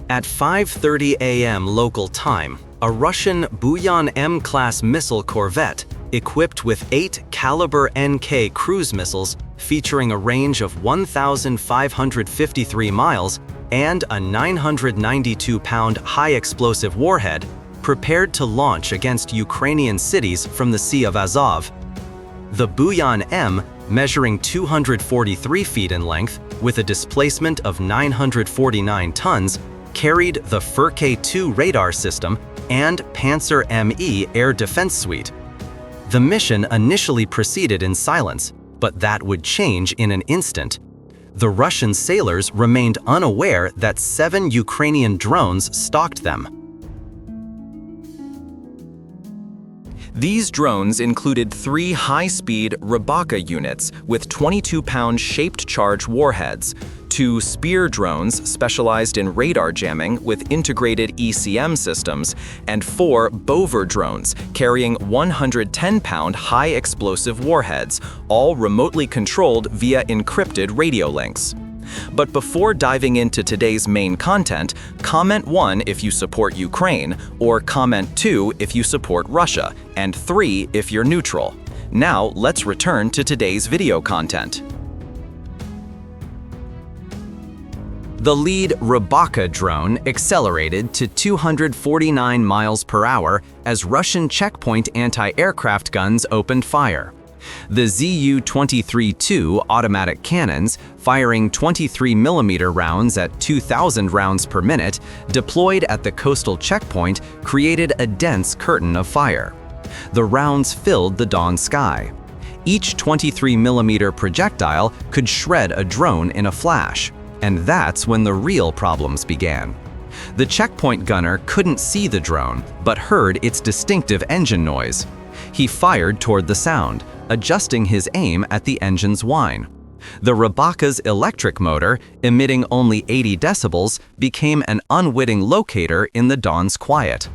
At 5:30 a.m. local time, a Russian Bayan-M class missile corvette equipped with 8 Kalibr NK cruise missiles featuring a range of 1,553 miles and a 992-pound high-explosive warhead prepared to launch against Ukrainian cities from the Sea of Azov. The Bayan-M, measuring 243 feet in length with a displacement of 949 tons, carried the K2 radar system and Pantsir-ME air defense suite. The mission initially proceeded in silence, but that would change in an instant. The Russian sailors remained unaware that 7 Ukrainian drones stalked them. These drones included 3 high-speed Rebaka units with 22-pound shaped charge warheads, 2 Spear drones specialized in radar jamming with integrated ECM systems, and 4 Bover drones carrying 110-pound high-explosive warheads, all remotely controlled via encrypted radio links. But before diving into today's main content, comment 1 if you support Ukraine, or comment 2 if you support Russia, and 3 if you're neutral. Now let's return to today's video content. The lead Rebaka drone accelerated to 249 miles per hour as Russian checkpoint anti-aircraft guns opened fire. The Zu-23-2 automatic cannons, firing 23mm rounds at 2,000 rounds per minute, deployed at the coastal checkpoint, created a dense curtain of fire. The rounds filled the dawn sky. Each 23mm projectile could shred a drone in a flash, and that's when the real problems began. The checkpoint gunner couldn't see the drone, but heard its distinctive engine noise. He fired toward the sound, adjusting his aim at the engine's whine. The Rebaka's electric motor, emitting only 80 decibels, became an unwitting locator in the dawn's quiet.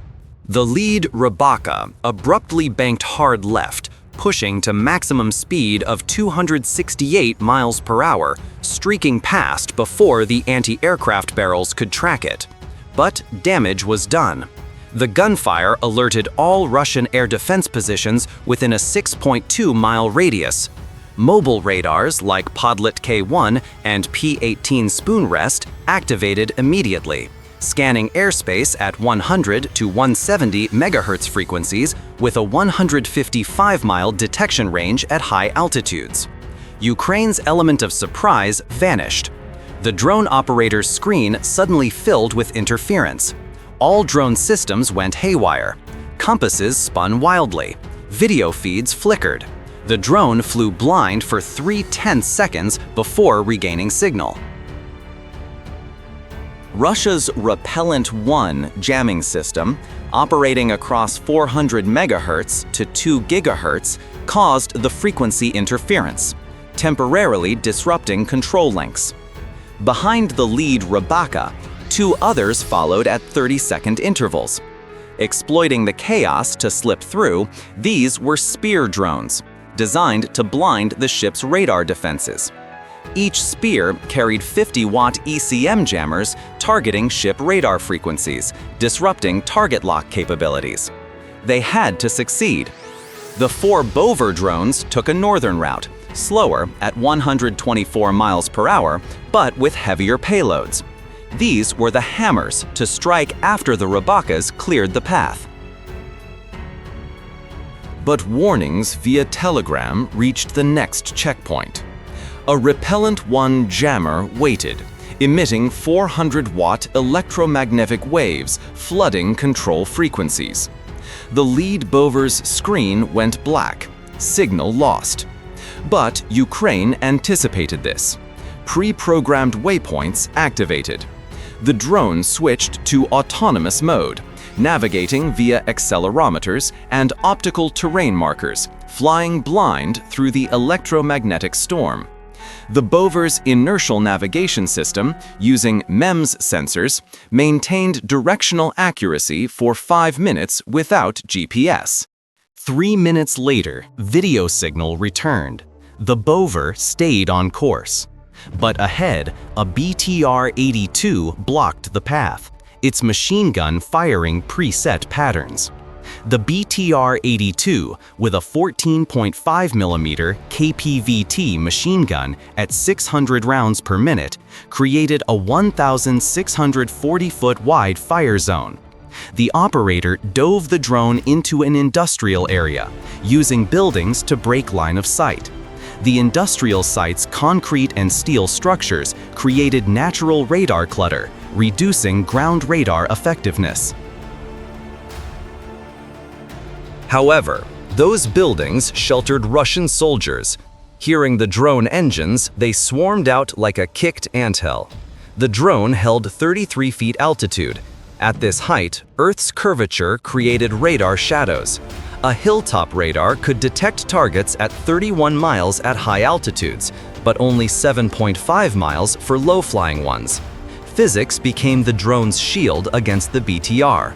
The lead Rebaka abruptly banked hard left, pushing to maximum speed of 268 miles per hour, streaking past before the anti-aircraft barrels could track it. But damage was done. The gunfire alerted all Russian air defense positions within a 6.2-mile radius. Mobile radars like Podlet K1 and P-18 spoon rest activated immediately, scanning airspace at 100 to 170 MHz frequencies with a 155-mile detection range at high altitudes. Ukraine's element of surprise vanished. The drone operator's screen suddenly filled with interference. All drone systems went haywire. Compasses spun wildly. Video feeds flickered. The drone flew blind for 0.3 seconds before regaining signal. Russia's Repellent-1 jamming system, operating across 400 MHz to 2 GHz, caused the frequency interference, temporarily disrupting control links. Behind the lead Rebaka, 2 others followed at 30-second intervals. Exploiting the chaos to slip through, these were Spear drones, designed to blind the ship's radar defenses. Each Spear carried 50-watt ECM jammers targeting ship radar frequencies, disrupting target lock capabilities. They had to succeed. The 4 Bover drones took a northern route, slower at 124 miles per hour, but with heavier payloads. These were the hammers to strike after the Rebakas cleared the path. But warnings via telegram reached the next checkpoint. A Repellent-1 jammer waited, emitting 400-watt electromagnetic waves flooding control frequencies. The lead Bover's screen went black, signal lost. But Ukraine anticipated this. Pre-programmed waypoints activated. The drone switched to autonomous mode, navigating via accelerometers and optical terrain markers, flying blind through the electromagnetic storm. The Bover's inertial navigation system, using MEMS sensors, maintained directional accuracy for 5 minutes without GPS. 3 minutes later, video signal returned. The Bover stayed on course. But ahead, a BTR-82 blocked the path, its machine gun firing preset patterns. The BTR-82, with a 14.5mm KPVT machine gun at 600 rounds per minute, created a 1,640-foot wide fire zone. The operator dove the drone into an industrial area, using buildings to break line of sight. The industrial site's concrete and steel structures created natural radar clutter, reducing ground radar effectiveness. However, those buildings sheltered Russian soldiers. Hearing the drone engines, they swarmed out like a kicked anthill. The drone held 33 feet altitude. At this height, Earth's curvature created radar shadows. A hilltop radar could detect targets at 31 miles at high altitudes, but only 7.5 miles for low-flying ones. Physics became the drone's shield against the BTR.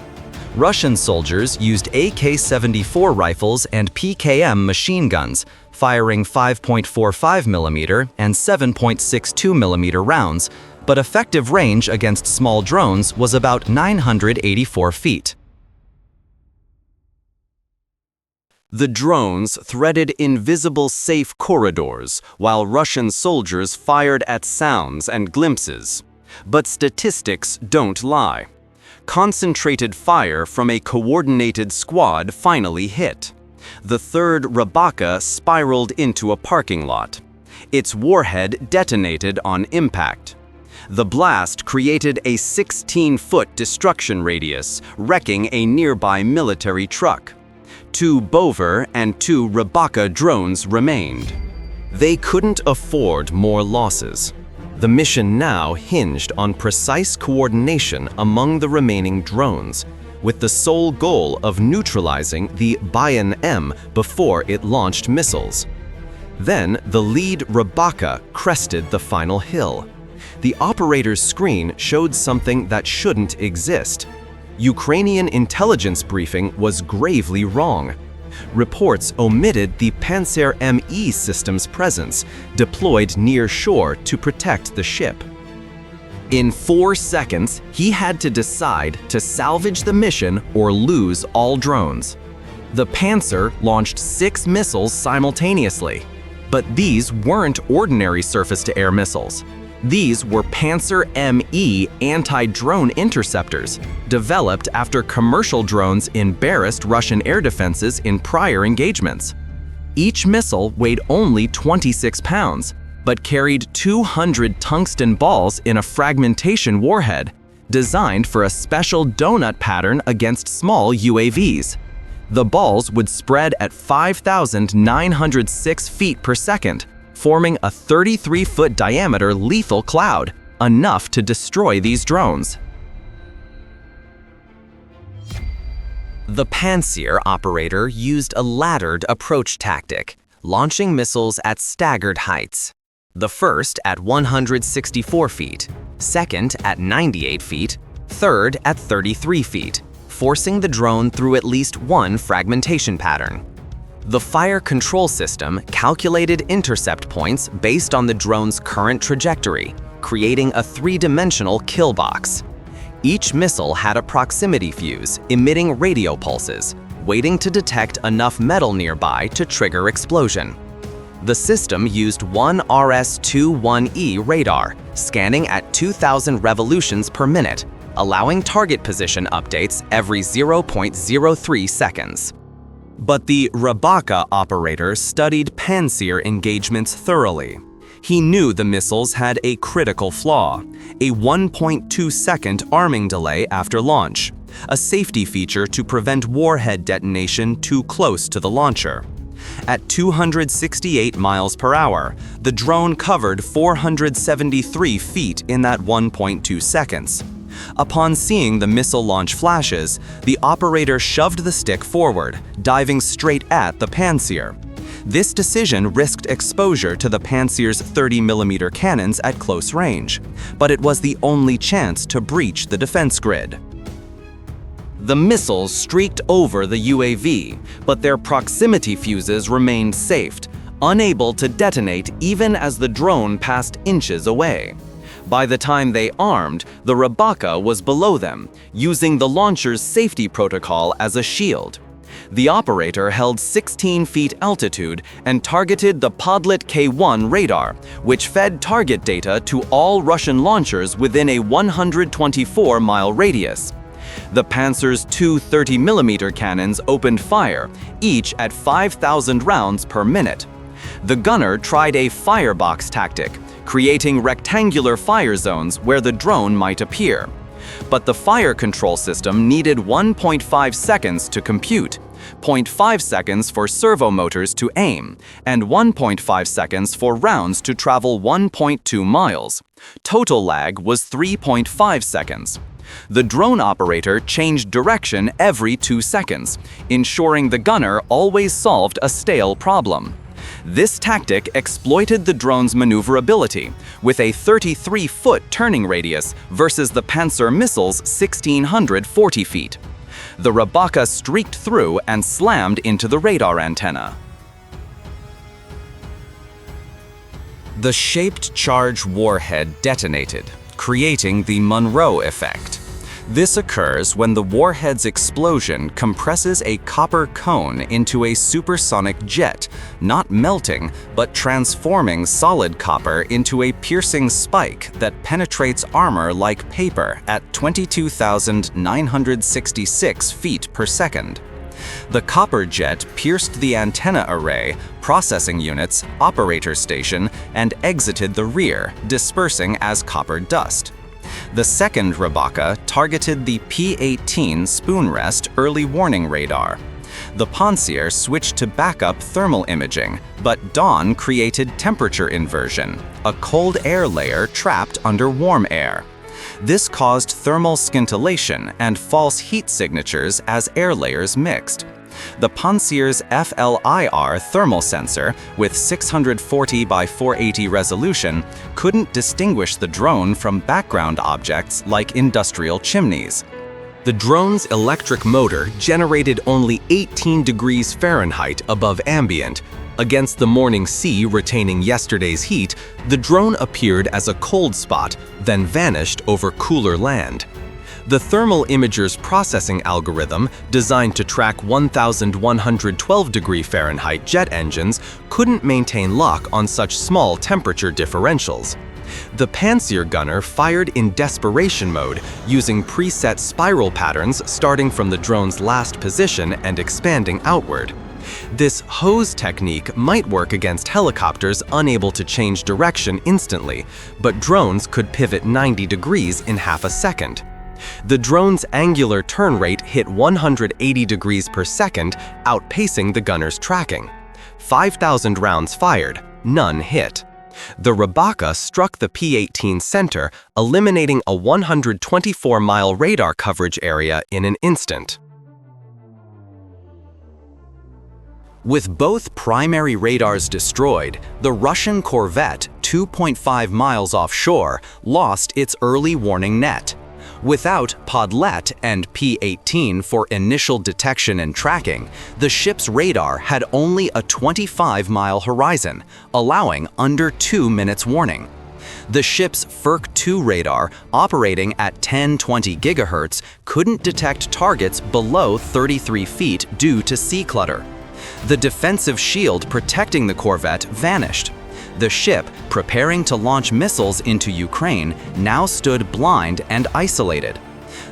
Russian soldiers used AK-74 rifles and PKM machine guns, firing 5.45mm and 7.62mm rounds, but effective range against small drones was about 984 feet. The drones threaded invisible safe corridors, while Russian soldiers fired at sounds and glimpses. But statistics don't lie. Concentrated fire from a coordinated squad finally hit. The third Rebaka spiraled into a parking lot. Its warhead detonated on impact. The blast created a 16-foot destruction radius, wrecking a nearby military truck. 2 Bover and 2 Rebaka drones remained. They couldn't afford more losses. The mission now hinged on precise coordination among the remaining drones, with the sole goal of neutralizing the Bayan-M before it launched missiles. Then the lead Rebaka crested the final hill. The operator's screen showed something that shouldn't exist. Ukrainian intelligence briefing was gravely wrong. Reports omitted the Pantsir-ME system's presence, deployed near shore to protect the ship. In 4 seconds, he had to decide to salvage the mission or lose all drones. The Pantsir launched 6 missiles simultaneously, but these weren't ordinary surface-to-air missiles. These were Pantsir-ME anti-drone interceptors, developed after commercial drones embarrassed Russian air defenses in prior engagements. Each missile weighed only 26 pounds, but carried 200 tungsten balls in a fragmentation warhead, designed for a special donut pattern against small UAVs. The balls would spread at 5,906 feet per second, forming a 33-foot diameter lethal cloud, enough to destroy these drones. The Pantsir operator used a laddered approach tactic, launching missiles at staggered heights. The first at 164 feet, second at 98 feet, third at 33 feet, forcing the drone through at least one fragmentation pattern. The fire control system calculated intercept points based on the drone's current trajectory, creating a 3-dimensional kill box. Each missile had a proximity fuse emitting radio pulses, waiting to detect enough metal nearby to trigger explosion. The system used one RS-21E radar, scanning at 2,000 revolutions per minute, allowing target position updates every 0.03 seconds. But the Rebaka operator studied Pantsir engagements thoroughly. He knew the missiles had a critical flaw, a 1.2-second arming delay after launch, a safety feature to prevent warhead detonation too close to the launcher. At 268 miles per hour, the drone covered 473 feet in that 1.2 seconds. Upon seeing the missile launch flashes, the operator shoved the stick forward, diving straight at the Pantsir. This decision risked exposure to the Pantsir's 30mm cannons at close range, but it was the only chance to breach the defense grid. The missiles streaked over the UAV, but their proximity fuses remained safe, unable to detonate even as the drone passed inches away. By the time they armed, the Rebaka was below them, using the launcher's safety protocol as a shield. The operator held 16 feet altitude and targeted the Podlet K1 radar, which fed target data to all Russian launchers within a 124-mile radius. The Pantsir's two 30mm cannons opened fire, each at 5,000 rounds per minute. The gunner tried a firebox tactic, creating rectangular fire zones where the drone might appear. But the fire control system needed 1.5 seconds to compute, 0.5 seconds for servo motors to aim, and 1.5 seconds for rounds to travel 1.2 miles. Total lag was 3.5 seconds. The drone operator changed direction every 2 seconds, ensuring the gunner always solved a stale problem. This tactic exploited the drone's maneuverability, with a 33-foot turning radius versus the Pantsir missile's 1,640 feet. The Rebaka streaked through and slammed into the radar antenna. The shaped charge warhead detonated, creating the Monroe effect. This occurs when the warhead's explosion compresses a copper cone into a supersonic jet, not melting, but transforming solid copper into a piercing spike that penetrates armor like paper at 22,966 feet per second. The copper jet pierced the antenna array, processing units, operator station, and exited the rear, dispersing as copper dust. The second Rebaka targeted the P-18 spoon rest early warning radar. The Pantsir switched to backup thermal imaging, but dawn created temperature inversion, a cold air layer trapped under warm air. This caused thermal scintillation and false heat signatures as air layers mixed. The Pantsir's FLIR thermal sensor, with 640 by 480 resolution, couldn't distinguish the drone from background objects like industrial chimneys. The drone's electric motor generated only 18 degrees Fahrenheit above ambient. Against the morning sea retaining yesterday's heat, the drone appeared as a cold spot, then vanished over cooler land. The thermal imager's processing algorithm, designed to track 1,112 degree Fahrenheit jet engines, couldn't maintain lock on such small temperature differentials. The Pantsir gunner fired in desperation mode, using preset spiral patterns starting from the drone's last position and expanding outward. This hose technique might work against helicopters unable to change direction instantly, but drones could pivot 90 degrees in half a second. The drone's angular turn rate hit 180 degrees per second, outpacing the gunner's tracking. 5,000 rounds fired, none hit. The Rebaka struck the P-18 center, eliminating a 124-mile radar coverage area in an instant. With both primary radars destroyed, the Russian corvette, 2.5 miles offshore, lost its early warning net. Without Podlet and P-18 for initial detection and tracking, the ship's radar had only a 25-mile horizon, allowing under 2 minutes warning. The ship's FERC-2 radar, operating at 1020 GHz, couldn't detect targets below 33 feet due to sea clutter. The defensive shield protecting the corvette vanished. The ship, preparing to launch missiles into Ukraine, now stood blind and isolated.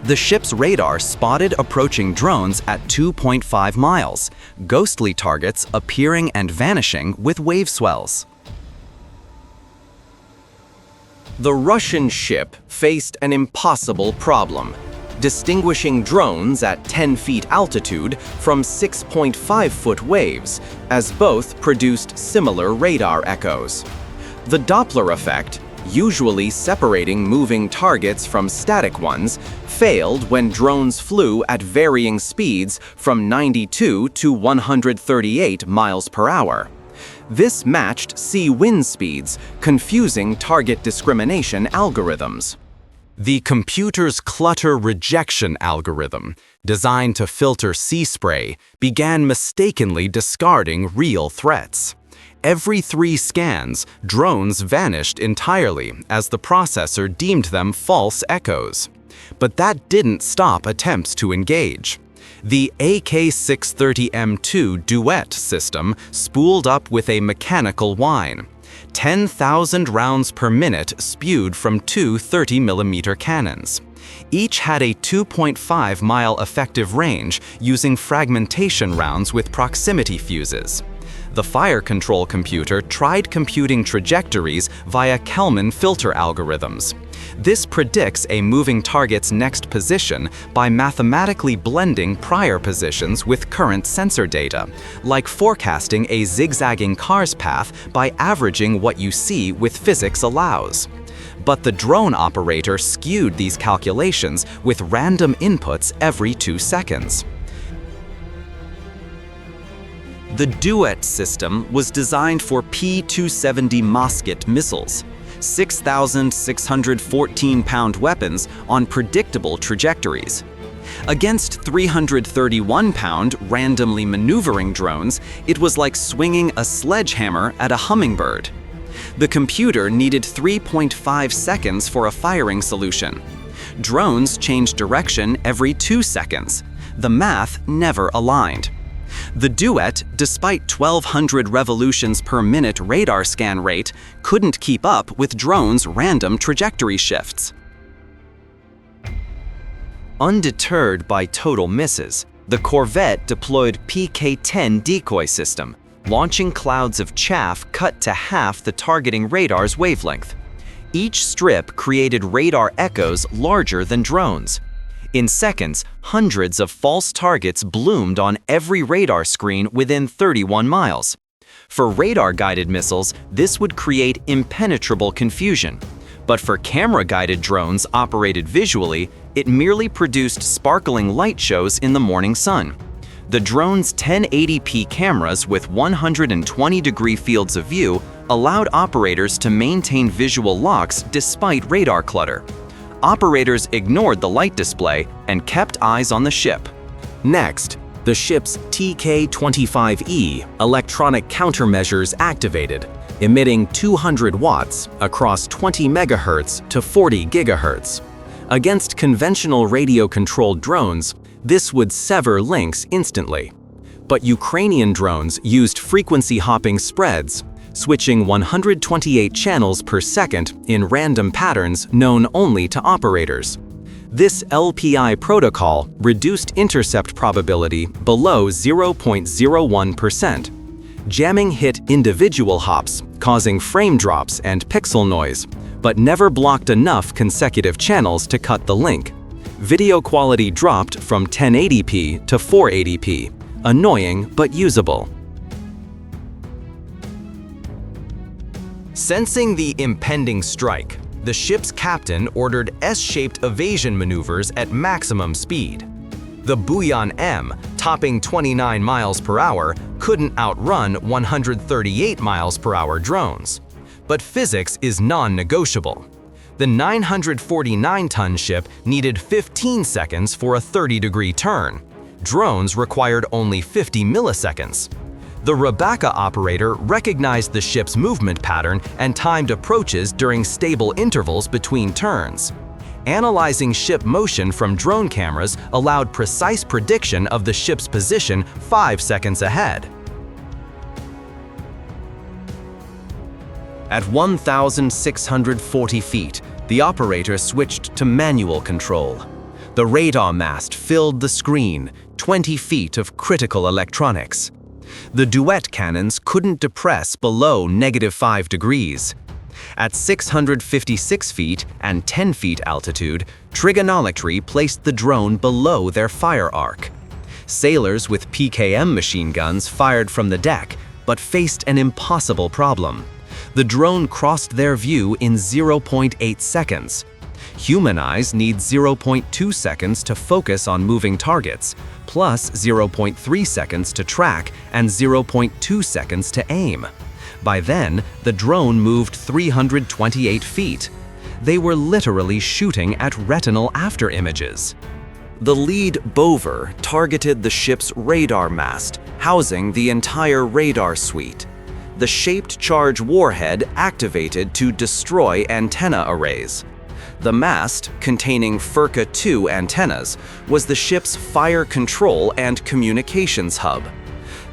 The ship's radar spotted approaching drones at 2.5 miles, ghostly targets appearing and vanishing with wave swells. The Russian ship faced an impossible problem: distinguishing drones at 10 feet altitude from 6.5-foot waves, as both produced similar radar echoes. The Doppler effect, usually separating moving targets from static ones, failed when drones flew at varying speeds from 92 to 138 miles per hour. This matched sea wind speeds, confusing target discrimination algorithms. The computer's clutter rejection algorithm, designed to filter sea spray, began mistakenly discarding real threats. every 3 scans, drones vanished entirely as the processor deemed them false echoes. But that didn't stop attempts to engage. The AK-630M2 Duet system spooled up with a mechanical whine. 10,000 rounds per minute spewed from 2 30mm cannons. Each had a 2.5-mile effective range using fragmentation rounds with proximity fuses. The fire control computer tried computing trajectories via Kalman filter algorithms. This predicts a moving target's next position by mathematically blending prior positions with current sensor data, like forecasting a zigzagging car's path by averaging what you see with physics allows. But the drone operator skewed these calculations with random inputs every 2 seconds. The Duet system was designed for P-270 Mosquet missiles, 6,614-pound weapons on predictable trajectories. Against 331-pound randomly maneuvering drones, it was like swinging a sledgehammer at a hummingbird. The computer needed 3.5 seconds for a firing solution. Drones changed direction every 2 seconds. The math never aligned. The Duet, despite 1,200 revolutions per minute radar scan rate, couldn't keep up with drones' random trajectory shifts. Undeterred by total misses, the corvette deployed PK-10 decoy system, launching clouds of chaff cut to half the targeting radar's wavelength. Each strip created radar echoes larger than drones. In seconds, hundreds of false targets bloomed on every radar screen within 31 miles. For radar-guided missiles, this would create impenetrable confusion. But for camera-guided drones operated visually, it merely produced sparkling light shows in the morning sun. The drone's 1080p cameras with 120-degree fields of view allowed operators to maintain visual locks despite radar clutter. Operators ignored the light display and kept eyes on the ship. Next, the ship's TK-25E electronic countermeasures activated, emitting 200 watts across 20 MHz to 40 GHz. Against conventional radio-controlled drones, this would sever links instantly. But Ukrainian drones used frequency-hopping spreads, switching 128 channels per second in random patterns known only to operators. This LPI protocol reduced intercept probability below 0.01%. Jamming hit individual hops, causing frame drops and pixel noise, but never blocked enough consecutive channels to cut the link. Video quality dropped from 1080p to 480p, annoying but usable. Sensing the impending strike, the ship's captain ordered S-shaped evasion maneuvers at maximum speed. The Bayan-M, topping 29 miles per hour, couldn't outrun 138 miles per hour drones. But physics is non-negotiable. The 949-ton ship needed 15 seconds for a 30-degree turn. Drones required only 50 milliseconds. The Rebaka operator recognized the ship's movement pattern and timed approaches during stable intervals between turns. Analyzing ship motion from drone cameras allowed precise prediction of the ship's position 5 seconds ahead. At 1,640 feet, the operator switched to manual control. The radar mast filled the screen, 20 feet of critical electronics. The Duet cannons couldn't depress below -5 degrees. At 656 feet and 10 feet altitude, trigonometry placed the drone below their fire arc. Sailors with PKM machine guns fired from the deck, but faced an impossible problem. The drone crossed their view in 0.8 seconds. Human eyes need 0.2 seconds to focus on moving targets, plus 0.3 seconds to track and 0.2 seconds to aim. By then, the drone moved 328 feet. They were literally shooting at retinal afterimages. The lead Bover targeted the ship's radar mast, housing the entire radar suite. the shaped charge warhead activated to destroy antenna arrays. The mast, containing Furka-2 antennas, was the ship's fire control and communications hub.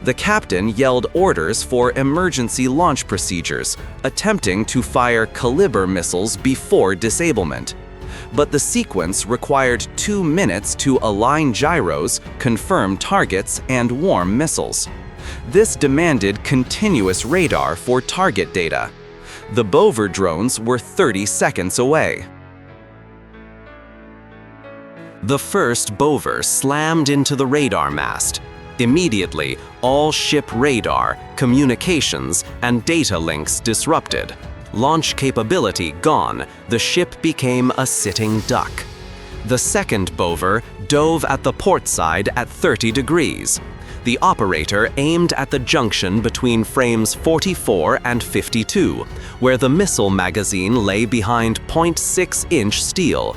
The captain yelled orders for emergency launch procedures, attempting to fire Kalibr missiles before disablement. But the sequence required 2 minutes to align gyros, confirm targets, and warm missiles. This demanded continuous radar for target data. The Bover drones were 30 seconds away. The first Bover slammed into the radar mast. Immediately, all ship radar, communications, and data links disrupted. Launch capability gone, the ship became a sitting duck. The second Bover dove at the port side at 30 degrees. The operator aimed at the junction between frames 44 and 52, where the missile magazine lay behind 0.6-inch steel.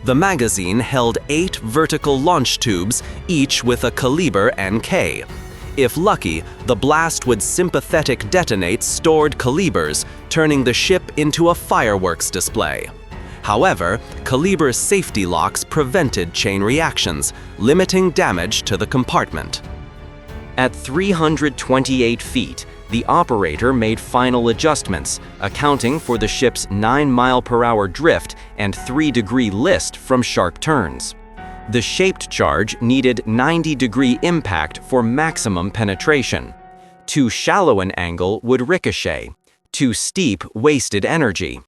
The magazine held 8 vertical launch tubes, each with a Kalibr NK. If lucky, the blast would sympathetic detonate stored Kalibrs, turning the ship into a fireworks display. However, Kalibr's safety locks prevented chain reactions, limiting damage to the compartment. At 328 feet, the operator made final adjustments, accounting for the ship's 9-mile-per-hour drift and 3-degree list from sharp turns. The shaped charge needed 90-degree impact for maximum penetration. Too shallow an angle would ricochet. Too steep wasted energy.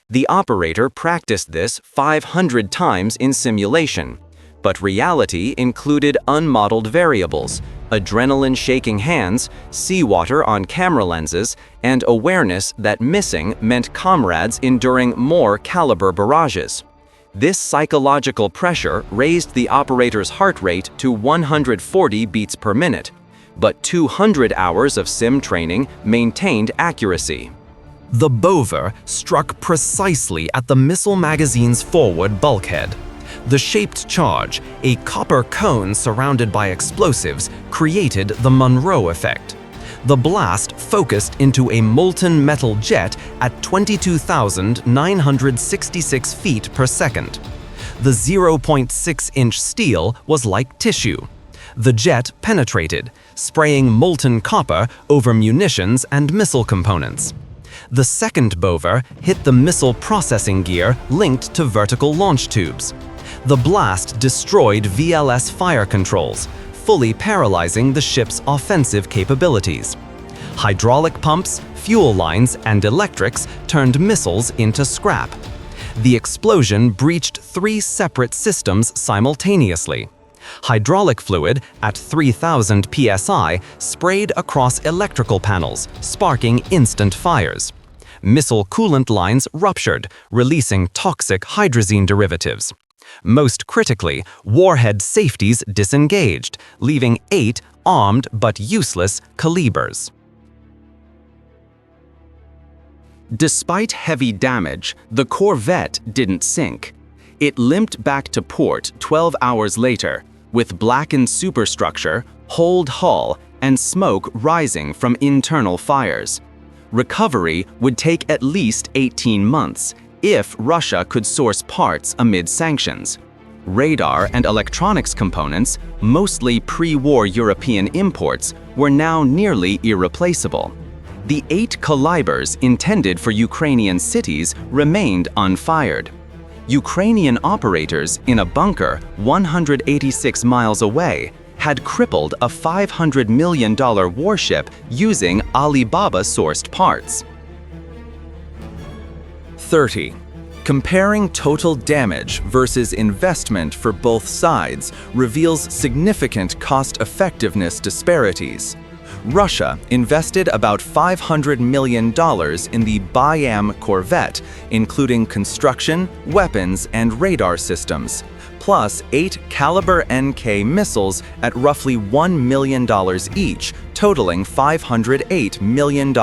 The operator practiced this 500 times in simulation, but reality included unmodeled variables, adrenaline-shaking hands, seawater on camera lenses, and awareness that missing meant comrades enduring more Kalibr barrages. This psychological pressure raised the operator's heart rate to 140 beats per minute, but 200 hours of sim training maintained accuracy. The Bover struck precisely at the missile magazine's forward bulkhead. The shaped charge, a copper cone surrounded by explosives, created the Monroe effect. The blast focused into a molten metal jet at 22,966 feet per second. The 0.6-inch steel was like tissue. The jet penetrated, spraying molten copper over munitions and missile components. The second Bover hit the missile processing gear linked to vertical launch tubes. The blast destroyed VLS fire controls, fully paralyzing the ship's offensive capabilities. Hydraulic pumps, fuel lines, and electrics turned missiles into scrap. The explosion breached 3 separate systems simultaneously. Hydraulic fluid at 3,000 psi sprayed across electrical panels, sparking instant fires. Missile coolant lines ruptured, releasing toxic hydrazine derivatives. Most critically, warhead safeties disengaged, leaving 8 armed but useless Kalibrs. Despite heavy damage, the corvette didn't sink. It limped back to port 12 hours later, with blackened superstructure, holed hull, and smoke rising from internal fires. Recovery would take at least 18 months, if Russia could source parts amid sanctions. Radar and electronics components, mostly pre-war European imports, were now nearly irreplaceable. The 8 Kalibrs intended for Ukrainian cities remained unfired. Ukrainian operators in a bunker 186 miles away had crippled a $500 million warship using Alibaba-sourced parts. 30. Comparing total damage versus investment for both sides reveals significant cost-effectiveness disparities. Russia invested about $500 million in the Bayan-M corvette, including construction, weapons, and radar systems, plus 8 Kalibr NK missiles at roughly $1 million each, totaling $508 million.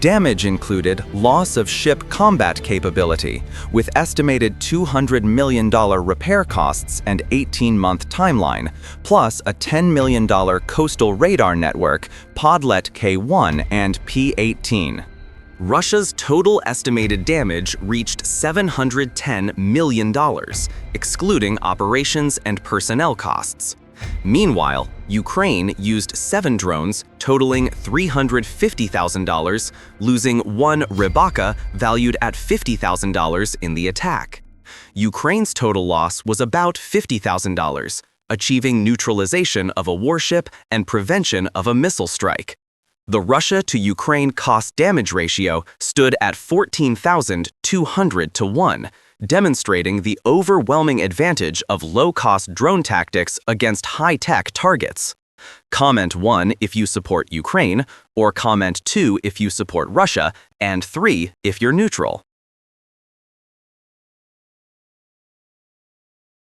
Damage included loss of ship combat capability, with estimated $200 million repair costs and 18-month timeline, plus a $10 million coastal radar network, Podlet K1 and P-18. Russia's total estimated damage reached $710 million, excluding operations and personnel costs. Meanwhile, Ukraine used 7 drones, totaling $350,000, losing 1 Rebaka valued at $50,000 in the attack. Ukraine's total loss was about $50,000, achieving neutralization of a warship and prevention of a missile strike. The Russia to Ukraine cost-damage ratio stood at 14,200 to 1, demonstrating the overwhelming advantage of low-cost drone tactics against high-tech targets. Comment 1 if you support Ukraine, or comment 2 if you support Russia, and 3 if you're neutral.